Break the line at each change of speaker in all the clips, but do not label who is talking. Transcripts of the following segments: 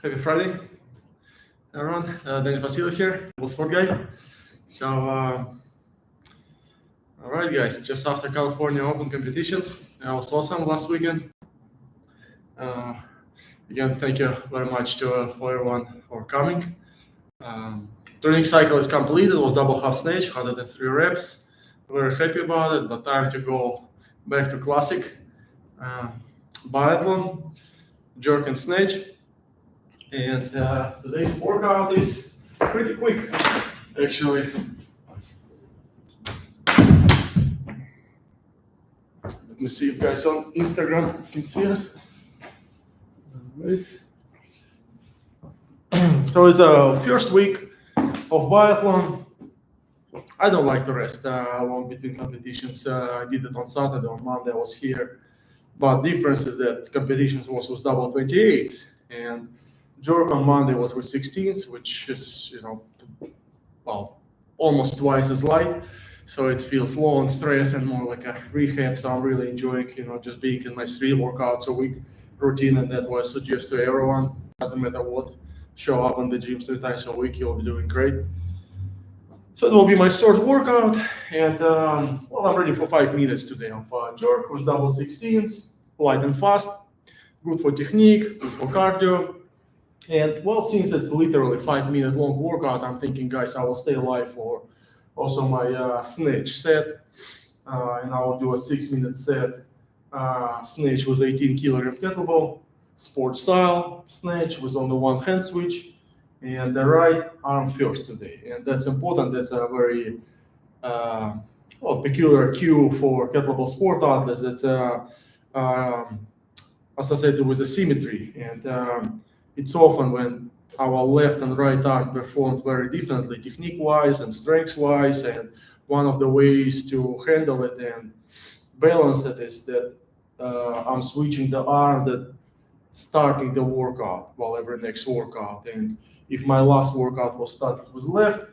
Happy Friday, everyone. Denis Vasilev here, Kettlebell Sport guy. So, all right, guys. Just after California Open competitions, it was awesome last weekend. Uh, Again, thank you very much for everyone for coming. Training cycle is completed. It was double half snatch, 103 reps. Very happy about it. But time to go back to classic biathlon, jerk and snatch. And today's workout is pretty quick, actually. Let me see if guys on Instagram can see us. All right. So it's a first week of biathlon. I don't like to rest long between competitions. I did it on Saturday. On Monday I was here. But difference is that competitions was with double 28 and jerk on Monday was with 16s, which is, almost twice as light. So it feels low and stress and more like a rehab. So I'm really enjoying, just being in my 3 workouts a week routine. And that's what I suggest to everyone. Doesn't matter what, show up in the gym 3 times a week, you'll be doing great. So it will be my third workout. And I'm ready for 5 minutes today of jerk with double 16s, light and fast, good for technique, good for cardio. And since it's literally 5-minute long workout, I'm thinking, guys, I will stay alive for also my snatch set. And I will do a 6-minute set, snatch with 18 kilogram kettlebell, sport style snatch with on the one hand switch, and the right arm first today. And that's important. That's a very peculiar cue for kettlebell sport athletes. That's associated with asymmetry. And it's often when our left and right arm performed very differently, technique-wise and strength-wise. And one of the ways to handle it and balance it is that I'm switching the arm that starting the workout while every next workout. And if my last workout was started with left,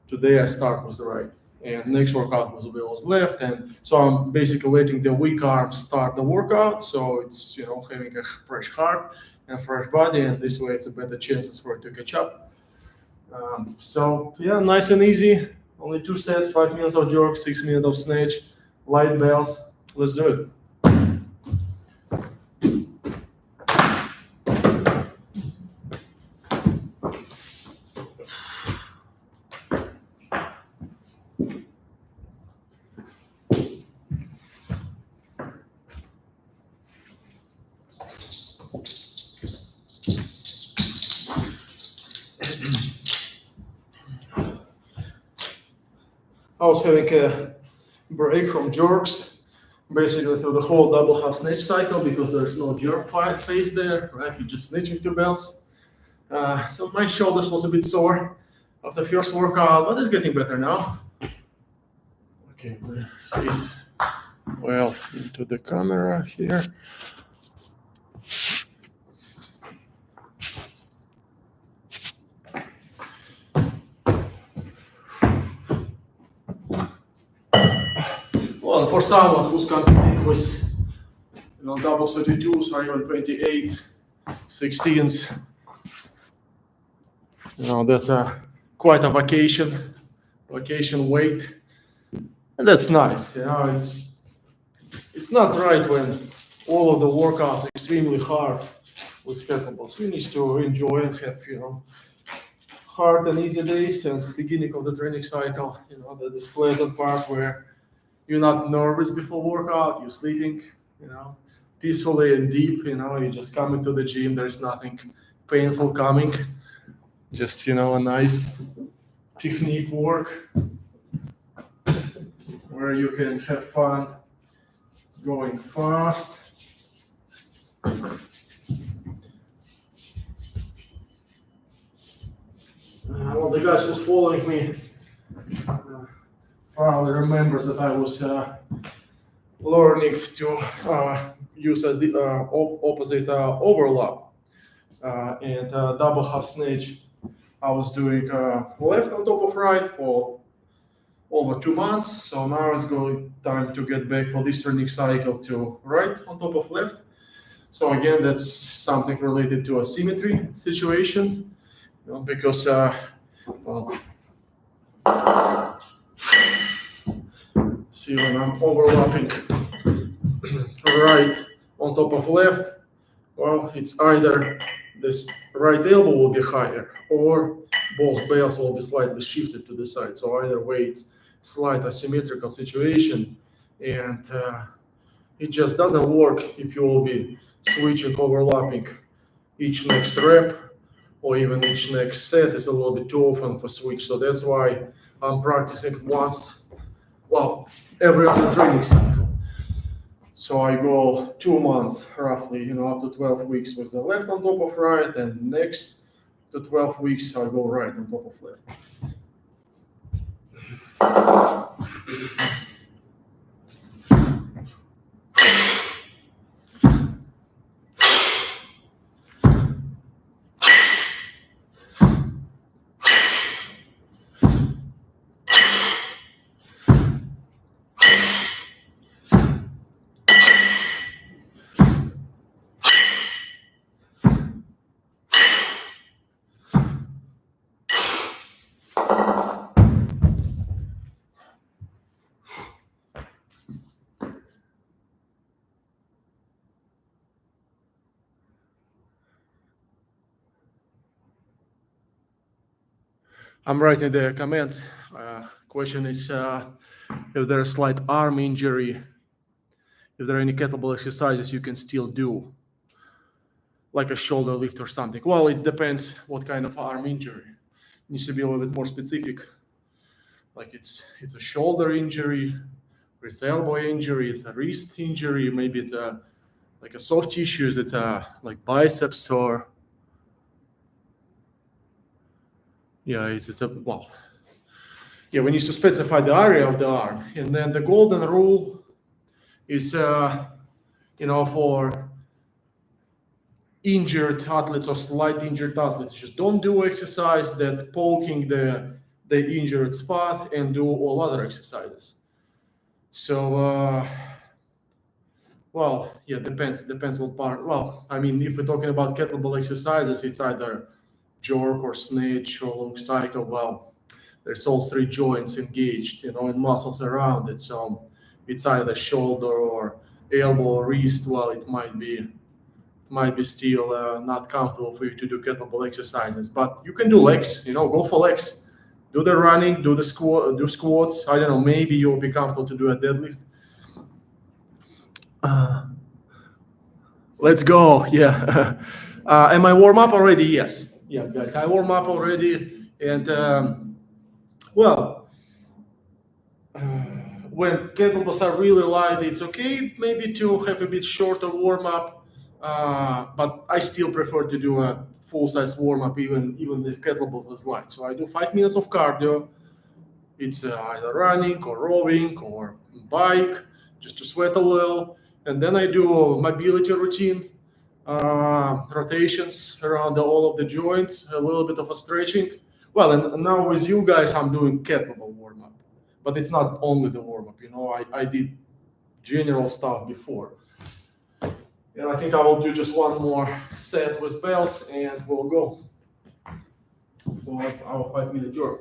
today I start with right. And next workout was left. And so I'm basically letting the weak arm start the workout. So it's, having a fresh heart and fresh body. And this way it's a better chances for it to catch up. Nice and easy. Only 2 sets, 5 minutes of jerk, 6 minutes of snatch, light bells. Let's do it. I was having a break from jerks, basically through the whole double half snatch cycle because there's no jerk phase there, right? You're just snatching 2 bells. So my shoulders was a bit sore after the first workout, but it's getting better now. Okay, into the camera here. Well, for someone who's competing with double 32s or even 28, 16s, that's quite a vacation weight, and that's nice. It's not right when all of the workouts extremely hard with kettlebells. We need to enjoy and have hard and easy days and beginning of the training cycle. This pleasant part where you're not nervous before workout, you're sleeping, peacefully and deep, you just come into the gym, there's nothing painful coming, just, a nice technique work where you can have fun going fast. The guys who's following me probably remembers that I was learning to use a opposite overlap and double half snatch. I was doing left on top of right for over 2 months. So now it's going time to get back for this training cycle to right on top of left. So again, that's something related to a symmetry situation, because well, see when I'm overlapping right on top of left, well, it's either this right elbow will be higher or both bales will be slightly shifted to the side. So either way, it's slight asymmetrical situation, and it just doesn't work if you will be switching, overlapping each next rep or even each next set is a little bit too often for switch. So that's why I'm practicing once, well, every other training cycle. So I go 2 months roughly, up to 12 weeks with the left on top of right, and next to 12 weeks I go right on top of left. I'm writing the comments. Question is if there's a slight arm injury, if there are any kettlebell exercises you can still do, like a shoulder lift or something. Well, it depends what kind of arm injury. It needs to be a little bit more specific. Like it's a shoulder injury, or it's an elbow injury, it's a wrist injury, maybe it's like a soft tissue, is it like biceps or we need to specify the area of the arm. And then the golden rule is, for injured athletes or slight injured athletes, just don't do exercise that poking the injured spot and do all other exercises. So, depends what part. Well, I mean, if we're talking about kettlebell exercises, it's either jerk or snatch or long cycle. Well, there's all 3 joints engaged, and muscles around it. So it's either shoulder or elbow or wrist. Well, it might be still not comfortable for you to do kettlebell exercises, but you can do legs. Go for legs. Do the running, do the squats. I don't know. Maybe you'll be comfortable to do a deadlift. Let's go. Yeah. Am I warm up already? Yes, guys. I warm up already, and when kettlebells are really light, it's okay maybe to have a bit shorter warm up, but I still prefer to do a full-size warm up even if kettlebells is light. So I do 5 minutes of cardio. It's either running or rowing or bike, just to sweat a little. And then I do mobility routine, rotations around all of the joints, a little bit of a stretching. Well, and now with you guys, I'm doing kettlebell warm-up. But it's not only the warm-up, I did general stuff before. And I think I will do just one more set with bells and we'll go for our 5-minute jerk.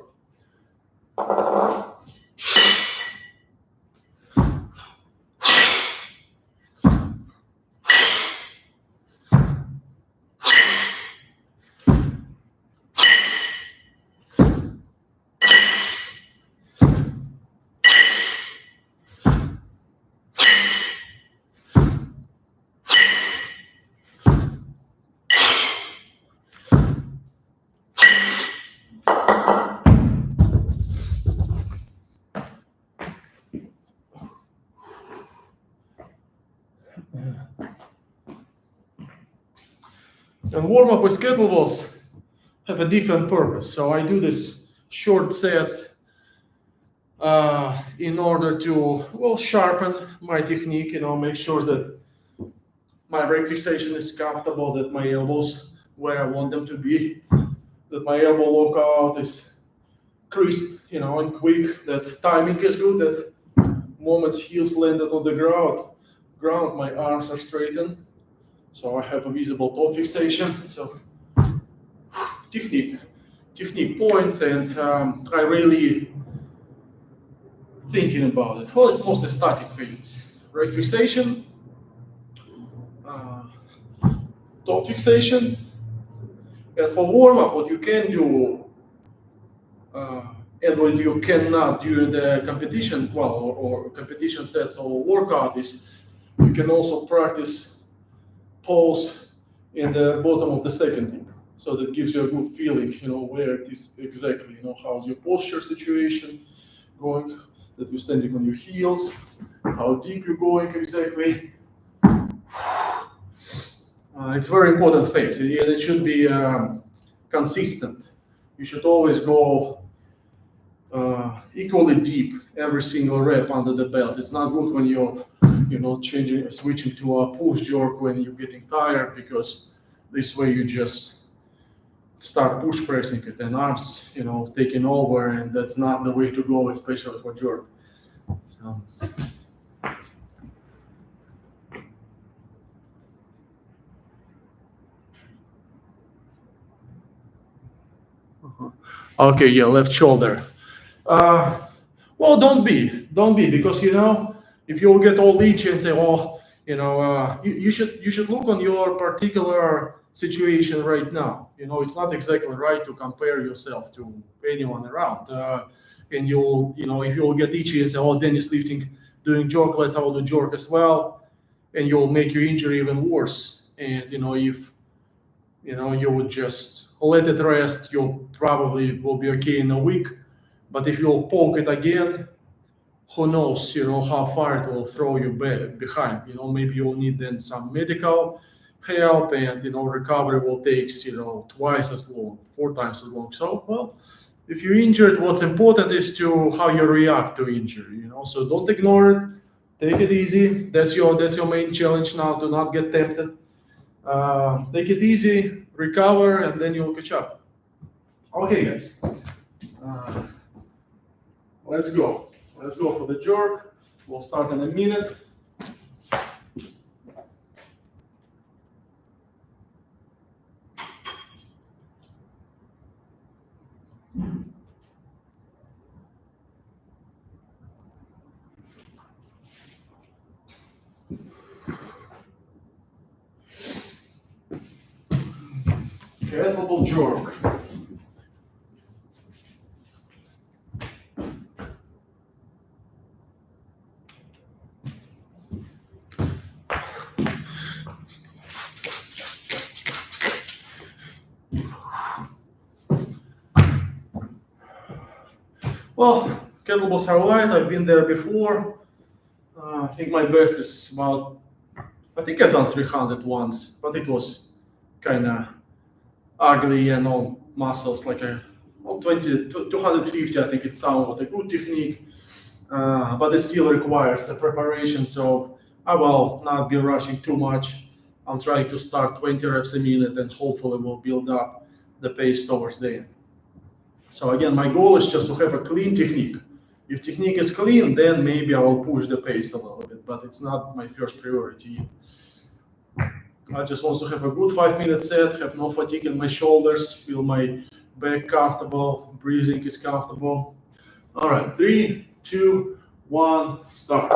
And warm-up with kettlebells have a different purpose. So I do this short sets in order to, sharpen my technique, make sure that my rack fixation is comfortable, that my elbows where I want them to be, that my elbow lockout is crisp, and quick, that timing is good, that moments heels landed on the ground, my arms are straightened. So I have a visible toe fixation. So technique points, and I really thinking about it. Well, it's mostly static phases. Right fixation, toe fixation, and for warm up, what you can do and what you cannot during the competition, well, or competition sets or workout is you can also practice pose in the bottom of the second hip. So that gives you a good feeling, where it is exactly, how's your posture situation going, that you're standing on your heels, how deep you're going exactly. It's a very important phase, and it should be consistent. You should always go equally deep every single rep under the belt. It's not good when you're, switching to a push jerk when you're getting tired, because this way you just start push pressing it and arms, taking over, and that's not the way to go, especially for jerk. So. Okay, yeah, left shoulder. Well, don't be, because if you'll get all itchy and say, oh, you should look on your particular situation right now. It's not exactly right to compare yourself to anyone around. And if you'll get itchy and say, oh, Denis lifting, doing jerk, let's all do jerk as well, and you'll make your injury even worse. And if you would just let it rest, you probably will be okay in a week. But if you'll poke it again, who knows, how far it will throw you behind. Maybe you'll need then some medical help, and recovery will take twice as long, 4 times as long. So, well, if you're injured, what's important is to how you react to injury. So don't ignore it. Take it easy. That's your main challenge now, to not get tempted. Take it easy, recover, and then you'll catch up. Okay, guys. Let's go. Let's go for the jerk. We'll start in a minute. Kettlebell jerk. Well, kettlebells are light. I've been there before. I think my best is about, I think I've done 300 once, but it was kind of ugly and all muscles, like 250. I think it's somewhat a good technique, but it still requires a preparation. So I will not be rushing too much. I'm trying to start 20 reps a minute, and hopefully we'll build up the pace towards the end. So again, my goal is just to have a clean technique. If technique is clean, then maybe I will push the pace a little bit, but it's not my first priority. I just want to have a good 5-minute set, have no fatigue in my shoulders, feel my back comfortable, breathing is comfortable. All right, 3, 2, 1, start.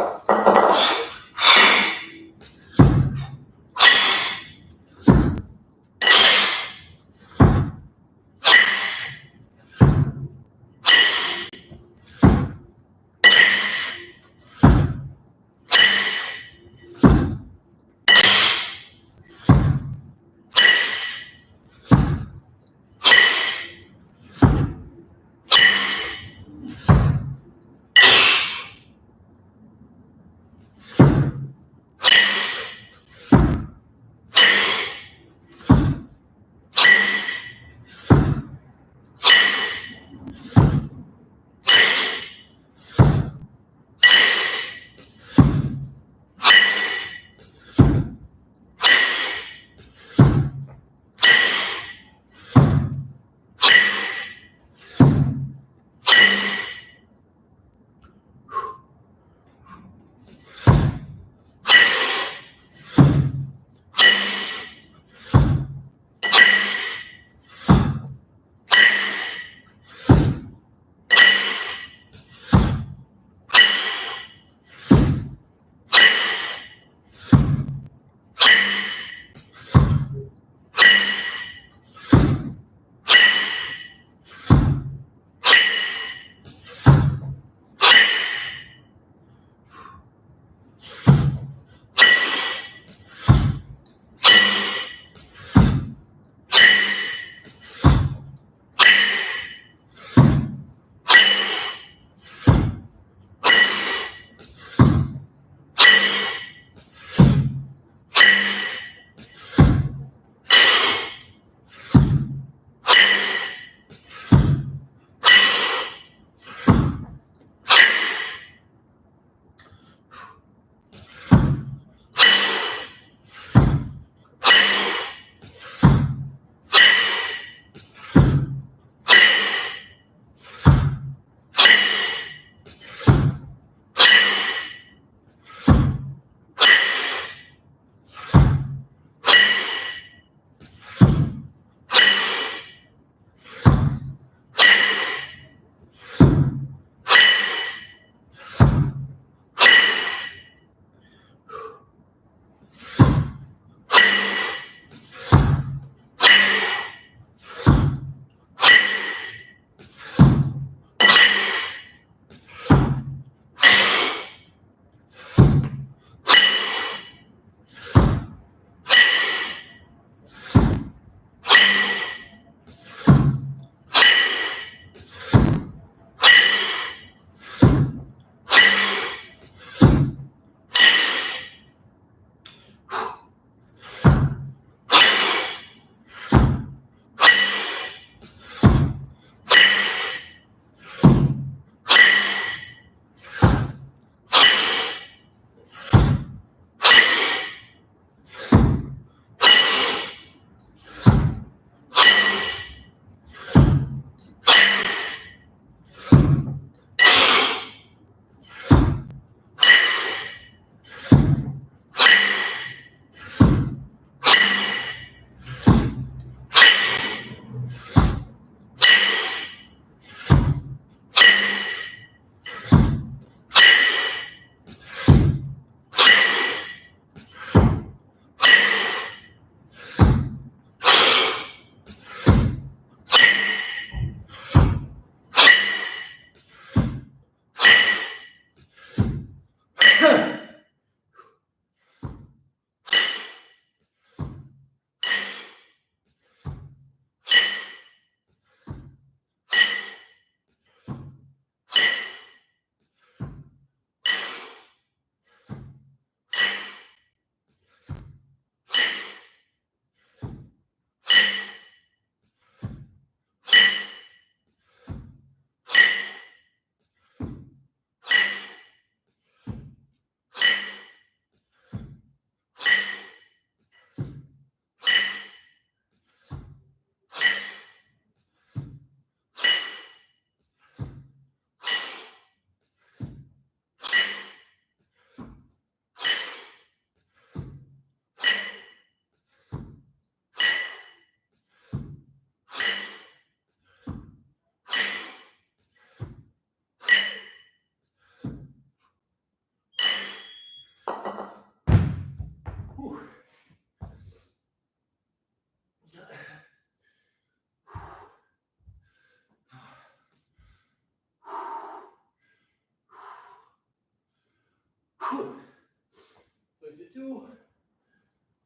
22,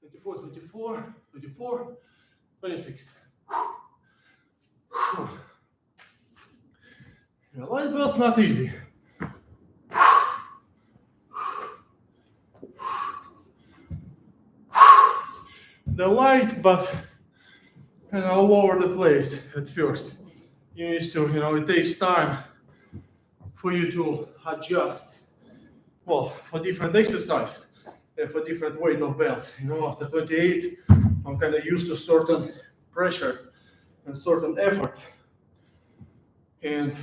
24, 24, 24, 26. Yeah, light belt's not easy. They're light, but all over the place at first. You need to, it takes time for you to adjust. Well, for different exercise and for different weight of belts. After 28, I'm kind of used to certain pressure and certain effort. And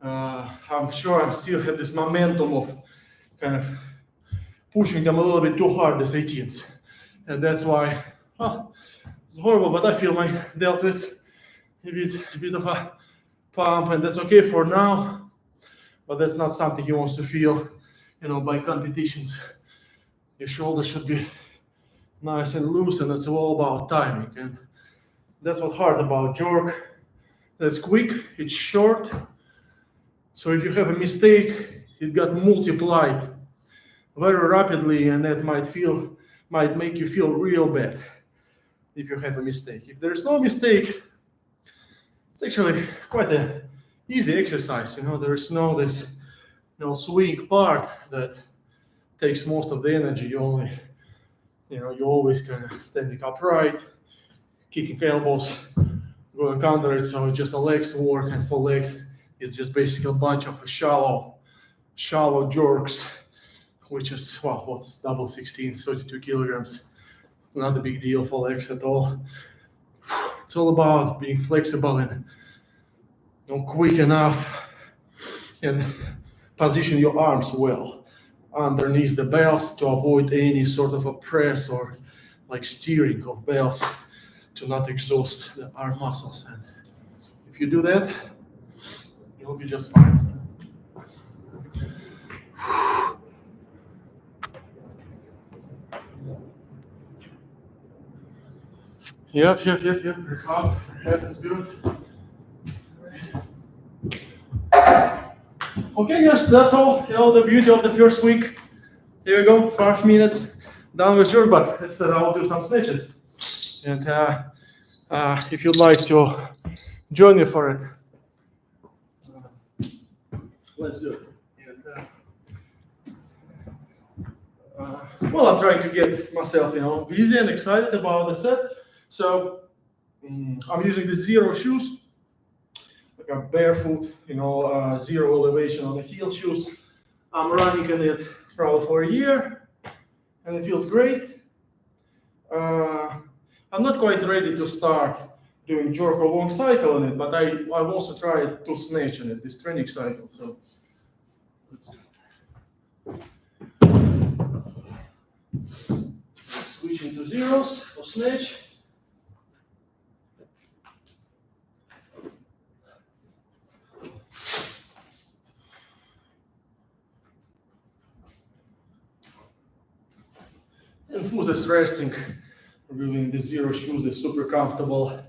I'm sure I still have this momentum of kind of pushing them a little bit too hard as 18s. And that's why, it's horrible, but I feel my deltoids a bit of a pump, and that's okay for now. But that's not something you want to feel, by competitions. Your shoulders should be nice and loose, and it's all about timing. And that's what's hard about jerk. That's quick, it's short. So if you have a mistake, it got multiplied very rapidly, and that might make you feel real bad if you have a mistake. If there's no mistake, it's actually quite an easy exercise. There's no this swing part that takes most of the energy. You always kind of standing upright, kicking elbows, going counter it. So it's just a legs work, and for legs, it's just basically a bunch of shallow jerks, which is, what's double 16, 32 kilograms. Not a big deal for legs at all. It's all about being flexible and quick enough and position your arms well underneath the belts to avoid any sort of a press or like steering of belts to not exhaust the arm muscles. And if you do that, you'll be just fine. Yep. Rehab is good. Okay, guys, that's all. The beauty of the first week. Here we go, 5 minutes done with jerk, but instead I'll do some snatches. And if you'd like to join me for it, let's do it. And, I'm trying to get myself, busy and excited about the set. So I'm using the zero shoes, like a barefoot, zero elevation on the heel shoes. I'm running in it probably for a year, and it feels great. I'm not quite ready to start doing jerk or long cycle in it, but I've also tried to snatch in it, this training cycle. So let's switch into zeros for snatch. And foot is resting, really in the zero shoes, they're super comfortable.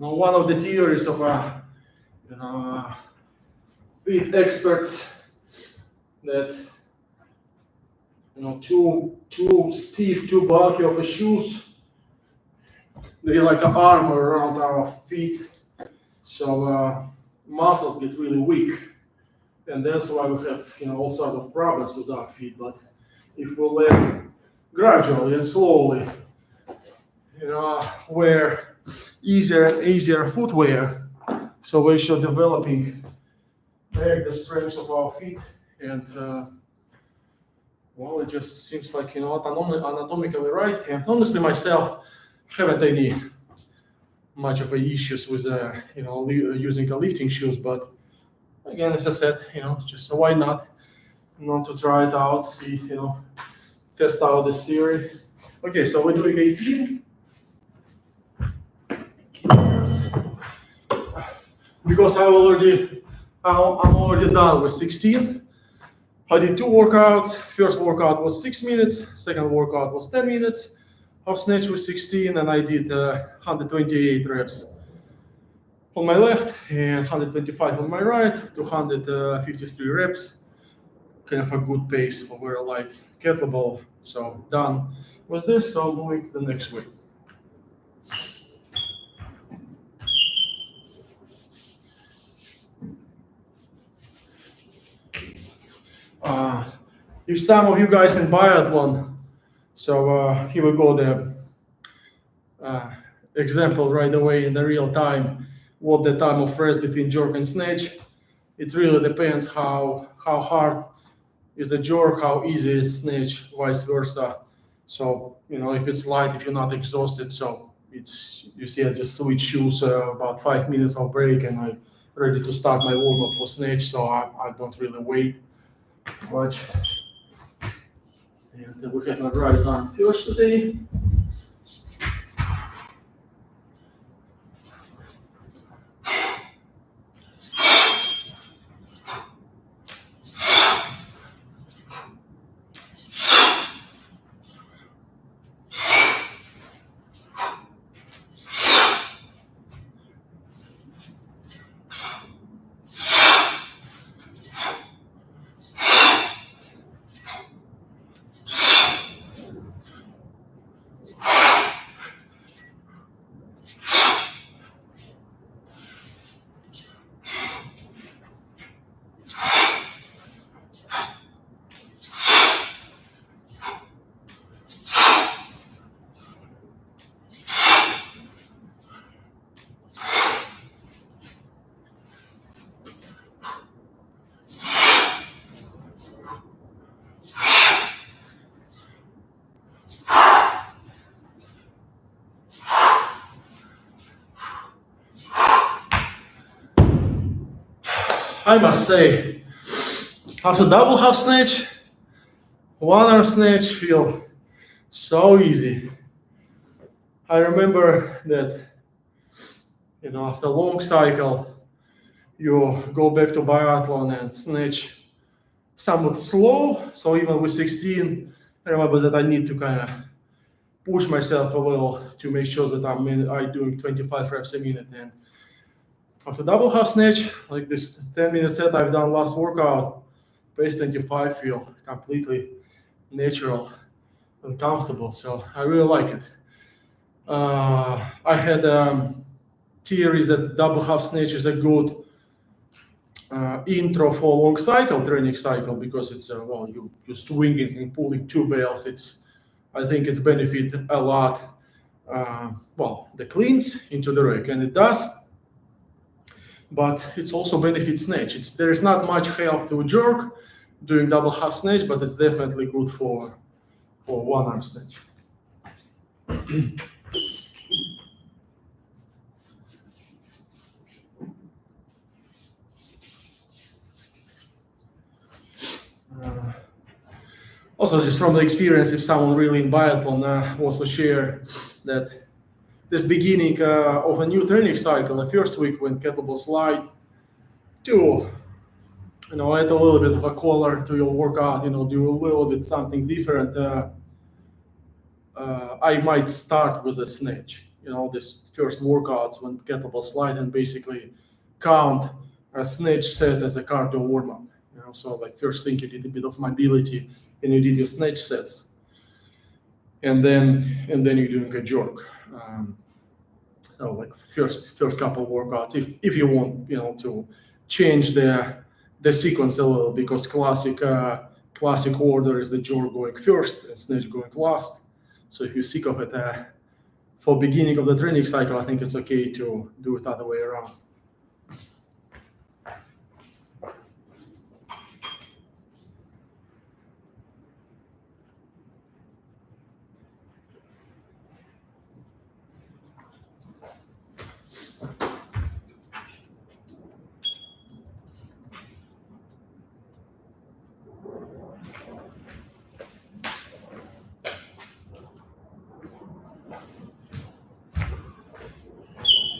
Now, one of the theories of fit experts that too stiff, too bulky of a shoes, they like an armor around our feet, so muscles get really weak. And that's why we have, all sorts of problems with our feet. But if we let gradually and slowly, wear easier and easier footwear, so we should developing back the strength of our feet. And it just seems like anatomically right. And honestly, myself haven't any much of a issues with using a lifting shoes, but. Again, as I said, just why not to try it out, see, test out this theory. Okay, so we're doing 18. Because I'm already done with 16. I did 2 workouts. First workout was 6 minutes. Second workout was 10 minutes of snatch with 16, and I did 128 reps on my left and 125 on my right, 253 reps. Kind of a good pace for very light kettlebell. So done with this, so moving to the next weight. If some of you guys in biathlon, so here we go the example right away in the real time, what the time of rest between jerk and snatch. It really depends how hard is the jerk, how easy is snatch, vice versa. So, if it's light, if you're not exhausted, so you see I just switch shoes, about 5 minutes of break, and I'm ready to start my warm-up for snatch, so I don't really wait much. And we have my right arm first today. I must say, after double half snatch, one arm snatch feel so easy. I remember that, after a long cycle, you go back to biathlon and snatch somewhat slow. So even with 16, I remember that I need to kind of push myself a little to make sure that I'm doing 25 reps a minute. And after double half snatch, like this 10-minute set I've done last workout, pace 25 feel completely natural and comfortable. So I really like it. I had theories that double half snatch is a good intro for long cycle training cycle, because it's you're swinging and pulling two bales. I think it's benefit a lot. The cleans into the rack, and it does. But it's also benefit snatch. There's not much help to jerk doing double half snatch, but it's definitely good for one arm snatch. Also, just from the experience, if someone really in biathlon wants to share that this beginning of a new training cycle, the first week when kettlebell slide, to add a little bit of a color to your workout, do a little bit something different. I might start with a snatch, this first workouts when kettlebell slide, and basically count a snatch set as a cardio warm-up. So like first thing you did a bit of mobility, and you did your snatch sets, and then you're doing a jerk. So like first couple of workouts, if you want, to change the sequence a little, because classic order is the jerk going first and snatch going last. So if you're sick of it, for beginning of the training cycle, I think it's okay to do it other way around.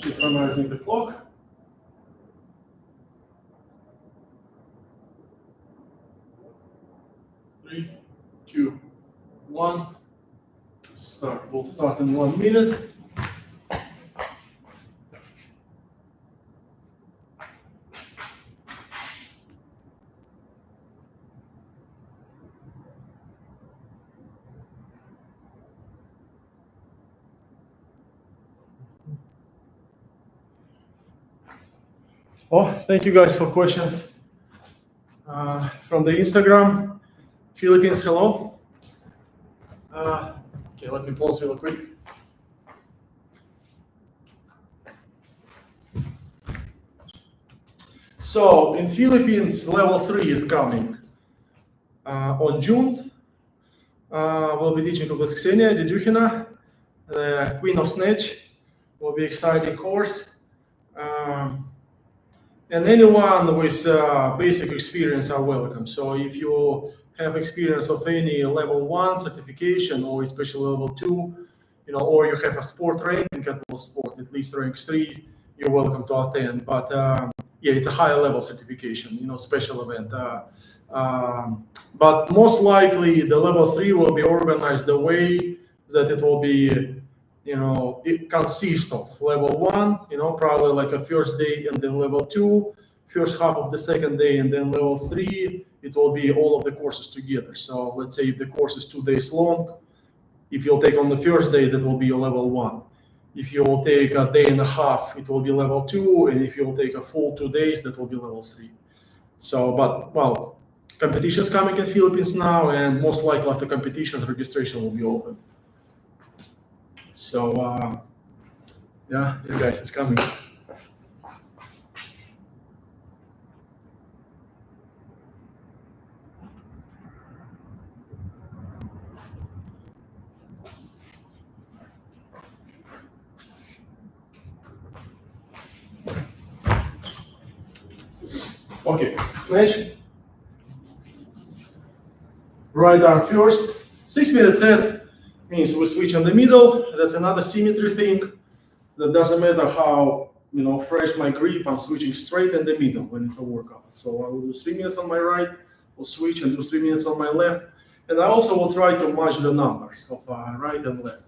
Synchronizing the clock. Three, two, one. Start. We'll start in 1 minute. Oh, thank you guys for questions. From the Instagram, Philippines, hello. Okay, let me pause real quick. So in Philippines, level 3 is coming on June. We'll be teaching Ksenia Dedukhina, the Queen of Snatch. Will be exciting course. And anyone with basic experience are welcome. So if you have experience of any level 1 certification or especially level 2, or you have a sport rank in Kettlebell Sport, at least rank 3, you're welcome to attend. But yeah, it's a higher level certification, special event. But most likely the level 3 will be organized the way that it will be, it consists of level 1, probably like a first day, and then level 2, first half of the second day, and then level 3, it will be all of the courses together. So let's say if the course is 2 days long, if you'll take on the first day, that will be your level 1. If you will take a day and a half, it will be level 2, and if you'll take a full 2 days, that will be level 3. So, but, well, competition is coming in Philippines now, and most likely after competition, registration will be open. So, yeah, you guys, it's coming. Okay, snatch. Right arm first. 6-minute set means we switch on the middle. That's another symmetry thing. That doesn't matter how fresh my grip. I'm switching straight in the middle when it's a workout. So I will do 3 minutes on my right. We'll switch and do 3 minutes on my left. And I also will try to match the numbers of right and left.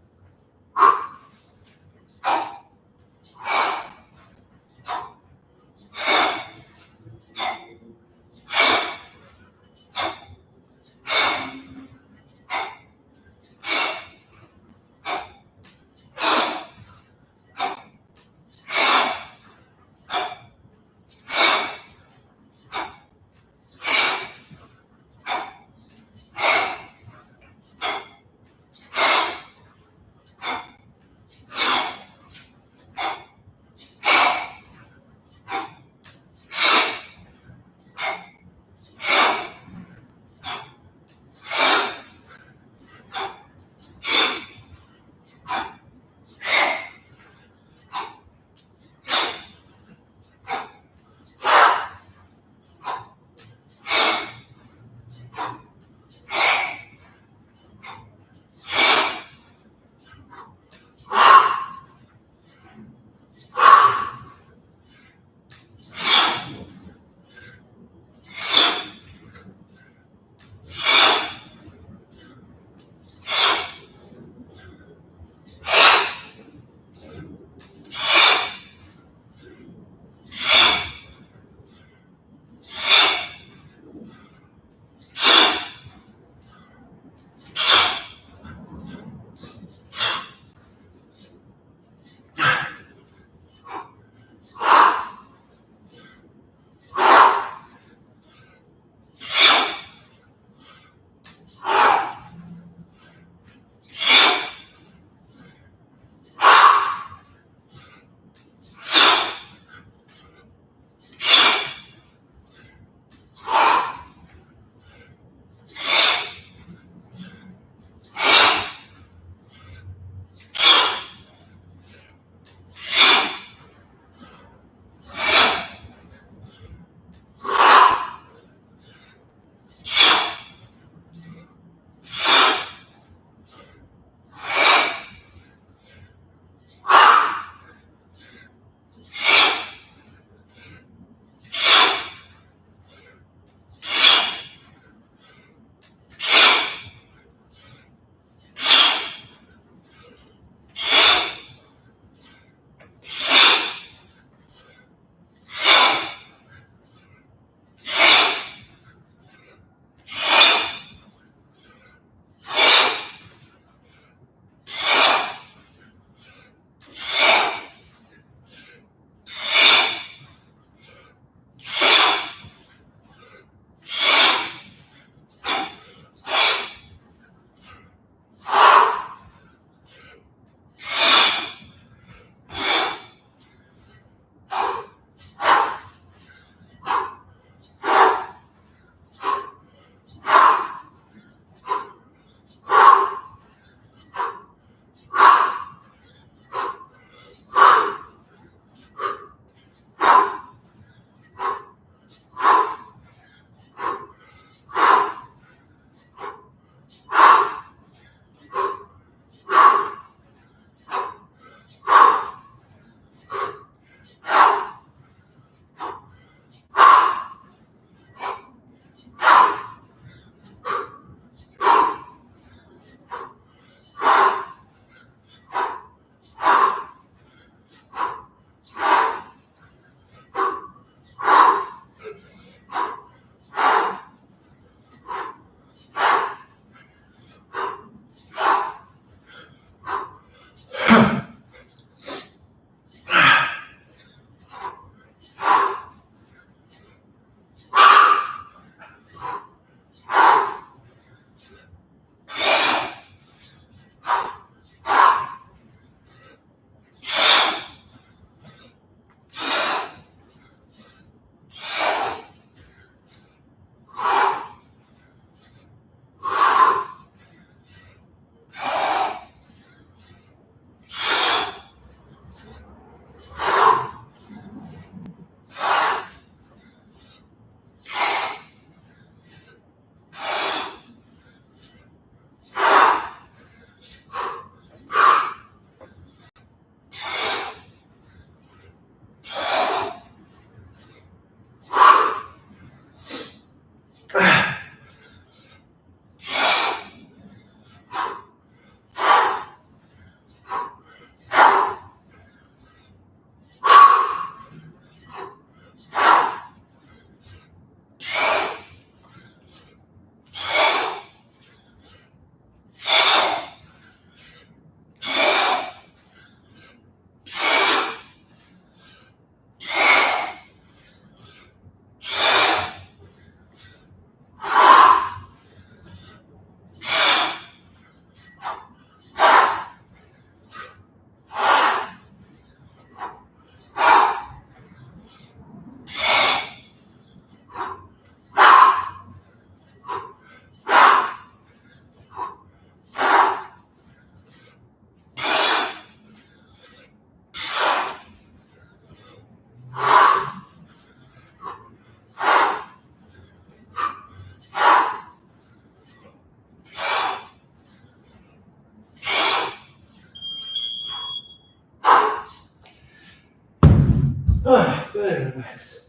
Nice.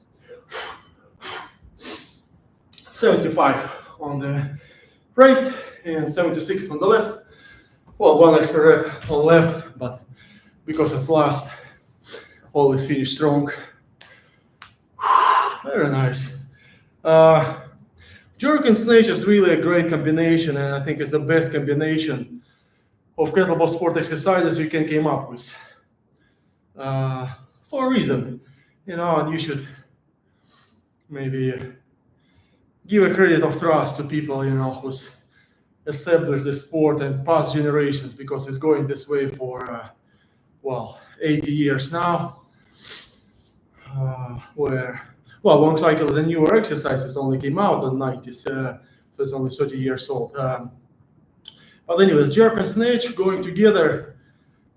75 on the right and 76 on the left. Well, one extra rep on left, but because it's last, always finish strong. Very nice. Jerk and snatch is really a great combination, and I think it's the best combination of kettlebell sport exercises you can come up with. For a reason, and you should maybe give a credit of trust to people, who's established the sport and past generations, because it's going this way for, 80 years now, long cycle is a newer exercise. It only came out in the 90s, so it's only 30 years old. But anyways, jerk and snatch going together,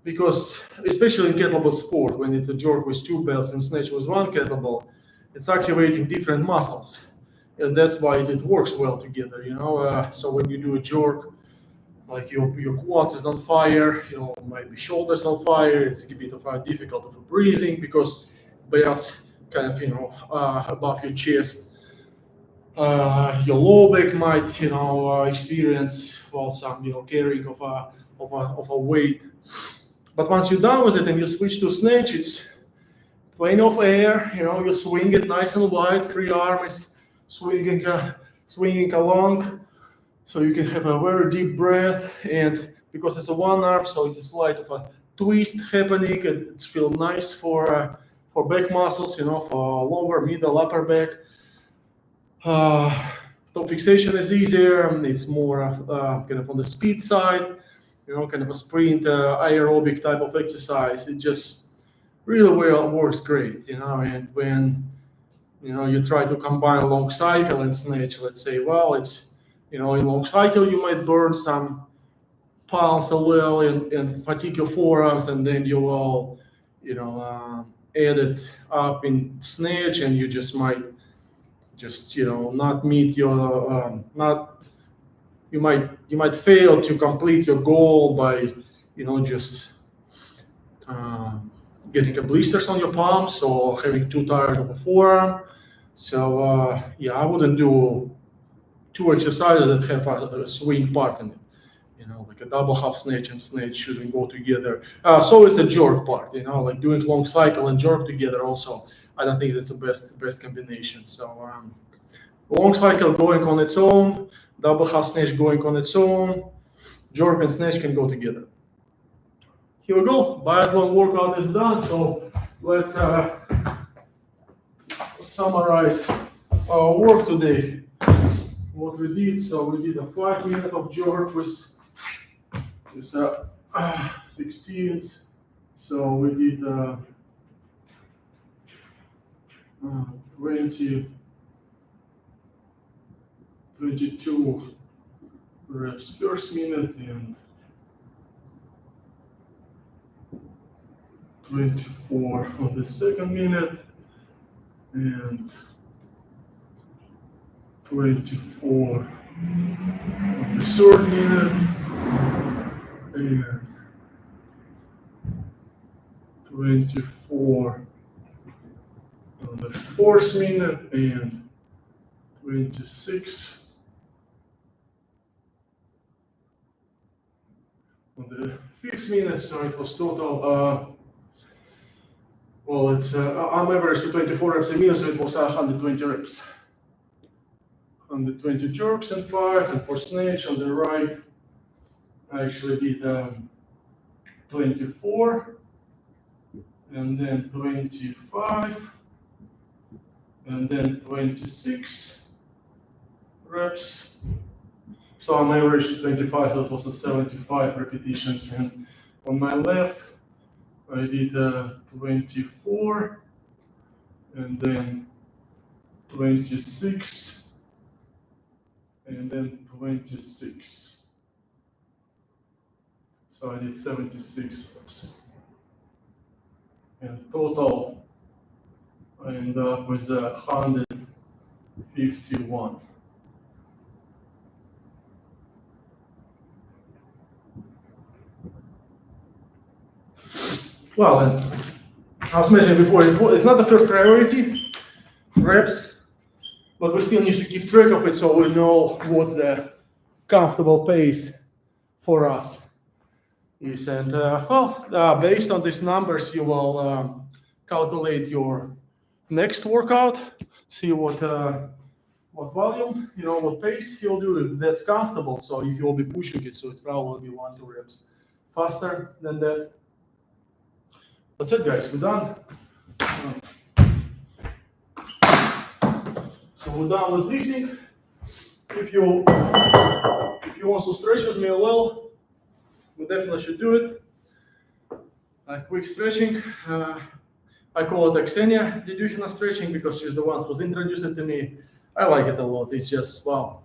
because especially in kettlebell sport, when it's a jerk with 2 belts and snatch with 1 kettlebell, it's activating different muscles, and that's why it works well together. So when you do a jerk, like your quads is on fire, maybe shoulders on fire. It's a bit of difficult of breathing because belts kind of above your chest. Your low back might experience some carrying of a weight. But once you're done with it and you switch to snatch, it's plenty of air. You swing it nice and wide. Free arm is swinging along, so you can have a very deep breath. And because it's a one arm, so it's a slight of a twist happening, and it feels nice for back muscles. For lower, middle, upper back. Top fixation is easier. It's more kind of on the speed side. Kind of a sprint aerobic type of exercise. It just really well works great. And when you try to combine long cycle and snatch, let's say, it's in long cycle you might burn some pounds a little and fatigue your forearms, and then you will add it up in snatch, and you just might not meet your you might fail to complete your goal by just getting a blisters on your palms or having too tired of a forearm. So I wouldn't do 2 exercises that have a swing part in it. Like a double half snatch and snatch shouldn't go together. So is the jerk part. Like doing long cycle and jerk together also. I don't think that's the best combination. So long cycle going on its own, double half snatch going on its own, jerk and snatch can go together. Here we go. Biathlon workout is done. So let's summarize our work today. What we did. So we did a 5 minute of jerk with 16s. So we did 22 reps first minute and 24 on the second minute and 24 on the third minute and 24 on the fourth minute and 26 on the fifth minute. So it was total I'm average to 24 reps a minute, so it was 120 reps. 120 jerks and 5, and for snatch on the right, I actually did 24, and then 25, and then 26 reps. So on average 25, so it was 75 repetitions. And on my left, I did 24, and then 26, and then 26. So I did 76 reps. And total, I end up with 151. Well, and I was mentioning before, it's not the first priority. reps, but we still need to keep track of it so we know what's the comfortable pace for us. Yes, and based on these numbers, you will calculate your next workout, see what volume, what pace you'll do. That's comfortable. So if you'll be pushing it, so it probably be 1-2 reps faster than that. That's it, guys. We're done. So we're done with lifting. If you want to stretch with me a little, we definitely should do it. Quick stretching. I call it Xenia deductional stretching because she's the one who's introduced it to me. I like it a lot. It's just, wow.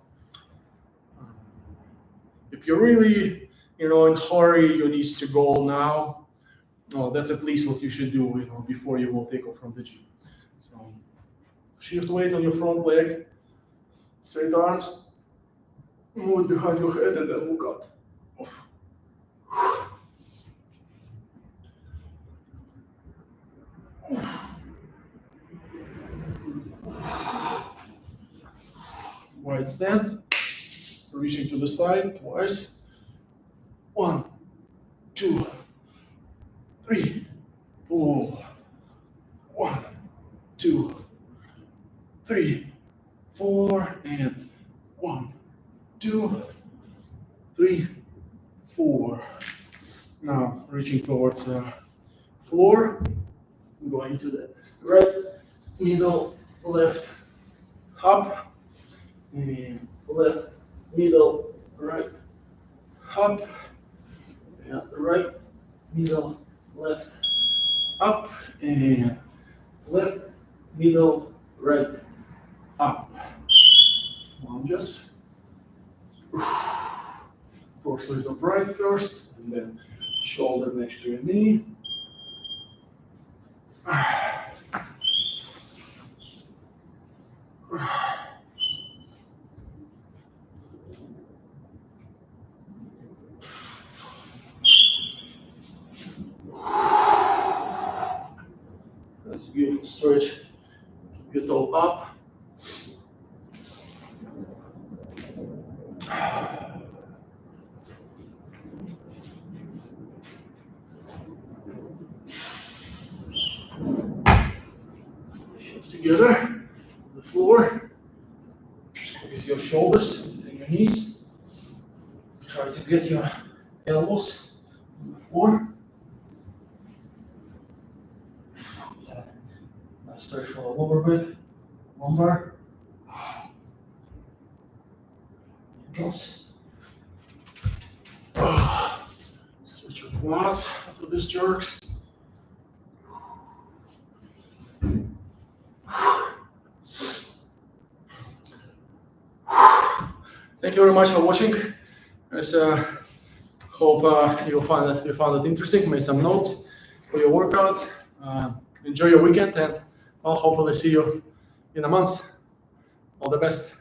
If you're really, in a hurry, you need to go now. Well, that's at least what you should do, before you will take off from the gym. So, shift weight on your front leg, straight arms, move it behind your head, and then look up. Wide stand, reaching to the side twice. 1, 2, 3, 4. 1, 2, 3, 4, and 1, 2, 3, 4. Now reaching towards the floor. I'm going to the right, middle, left, up. And left, middle, right, up, and right, middle, left, up, and left, middle, right, up. Lunges. Torso is upright first, and then shoulder next to your knee. That's a beautiful stretch. Keep your toe up. Hands together on the floor. Squeeze your shoulders and your knees. Try to get your elbows on the floor. Nice stretch for the lower back, lumbar. Ankles. Stretch your quads after these jerks. Thank you very much for watching. Guys, hope you found it interesting. Made some notes for your workouts. Enjoy your weekend, and I'll hopefully see you in a month. All the best.